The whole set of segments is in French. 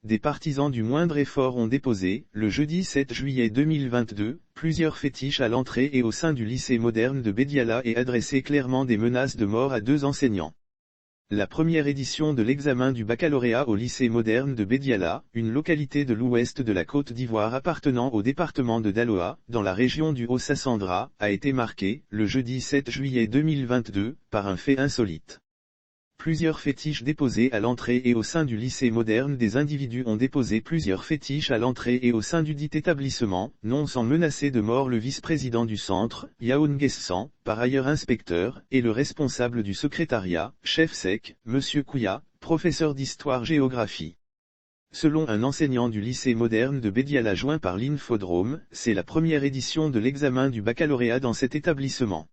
des partisans du moindre effort ont déposé, le jeudi 7 juillet 2022, plusieurs fétiches à l'entrée et au sein du lycée moderne de Bédiala et adressé clairement des menaces de mort à 2 enseignants. La première édition de l'examen du baccalauréat au lycée moderne de Bédiala, une localité de l'ouest de la Côte d'Ivoire appartenant au département de Daloa, dans la région du Haut-Sassandra, a été marquée, le jeudi 7 juillet 2022, par un fait insolite. Plusieurs fétiches déposés à l'entrée et au sein du lycée moderne. Des individus ont déposé plusieurs fétiches à l'entrée et au sein du dit établissement, non sans menacer de mort le vice-président du centre, Yaoun Guessan, par ailleurs inspecteur, et le responsable du secrétariat, chef sec, M. Kouya, professeur d'histoire-géographie. Selon un enseignant du lycée moderne de Bédiala joint par l'Infodrome, c'est la première édition de l'examen du baccalauréat dans cet établissement.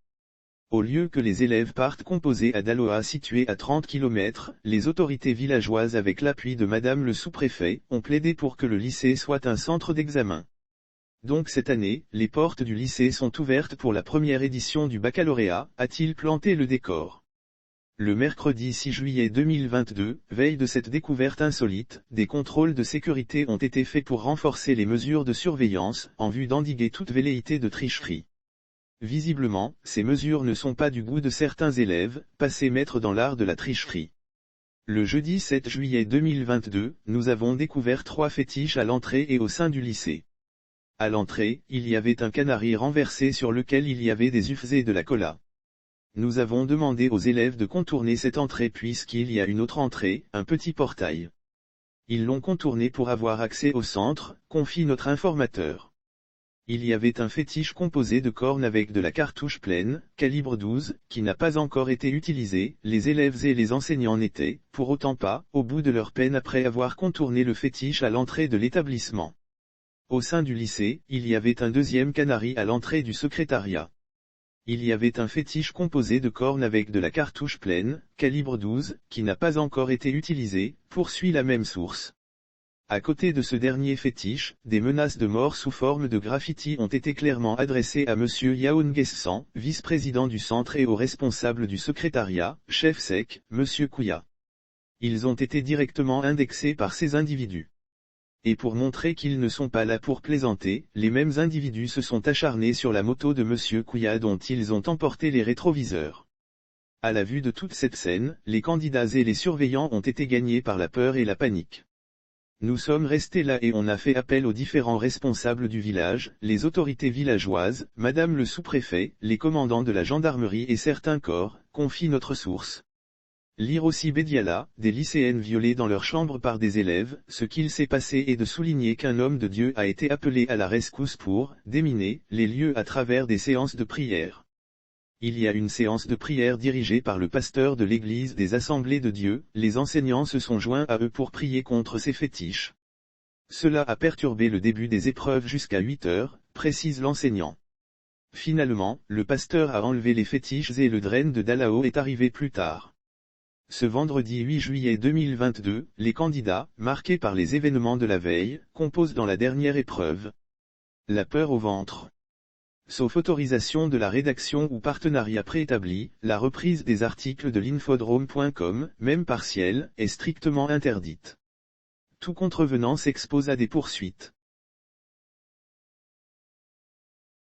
Au lieu que les élèves partent composés à Daloa situé à 30 km, les autorités villageoises avec l'appui de Madame le sous-préfet, ont plaidé pour que le lycée soit un centre d'examen. Donc cette année, les portes du lycée sont ouvertes pour la première édition du baccalauréat, a-t-il planté le décor. Le mercredi 6 juillet 2022, veille de cette découverte insolite, des contrôles de sécurité ont été faits pour renforcer les mesures de surveillance, en vue d'endiguer toute velléité de tricherie. Visiblement, ces mesures ne sont pas du goût de certains élèves, passés maîtres dans l'art de la tricherie. Le jeudi 7 juillet 2022, nous avons découvert 3 fétiches à l'entrée et au sein du lycée. À l'entrée, il y avait un canari renversé sur lequel il y avait des ufs et de la cola. Nous avons demandé aux élèves de contourner cette entrée puisqu'il y a une autre entrée, un petit portail. Ils l'ont contourné pour avoir accès au centre, confie notre informateur. Il y avait un fétiche composé de cornes avec de la cartouche pleine, calibre 12, qui n'a pas encore été utilisé. Les élèves et les enseignants n'étaient, pour autant pas, au bout de leur peine après avoir contourné le fétiche à l'entrée de l'établissement. Au sein du lycée, il y avait un deuxième canari à l'entrée du secrétariat. Il y avait un fétiche composé de cornes avec de la cartouche pleine, calibre 12, qui n'a pas encore été utilisé, poursuit la même source. À côté de ce dernier fétiche, des menaces de mort sous forme de graffiti ont été clairement adressées à M. Yaoun Guessan, vice-président du centre et au responsable du secrétariat, chef sec, M. Kouya. Ils ont été directement indexés par ces individus. Et pour montrer qu'ils ne sont pas là pour plaisanter, les mêmes individus se sont acharnés sur la moto de M. Kouya dont ils ont emporté les rétroviseurs. À la vue de toute cette scène, les candidats et les surveillants ont été gagnés par la peur et la panique. Nous sommes restés là et on a fait appel aux différents responsables du village, les autorités villageoises, Madame le sous-préfet, les commandants de la gendarmerie et certains corps, confie notre source. Lire aussi Bédiala, des lycéennes violées dans leur chambre par des élèves, ce qu'il s'est passé et de souligner qu'un homme de Dieu a été appelé à la rescousse pour déminer les lieux à travers des séances de prière. Il y a une séance de prière dirigée par le pasteur de l'église des Assemblées de Dieu, les enseignants se sont joints à eux pour prier contre ces fétiches. Cela a perturbé le début des épreuves jusqu'à 8 heures, précise l'enseignant. Finalement, le pasteur a enlevé les fétiches et le drain de Dalao est arrivé plus tard. Ce vendredi 8 juillet 2022, les candidats, marqués par les événements de la veille, composent dans la dernière épreuve. La peur au ventre. Sauf autorisation de la rédaction ou partenariat préétabli, la reprise des articles de l'infodrome.com, même partielle, est strictement interdite. Tout contrevenant s'expose à des poursuites.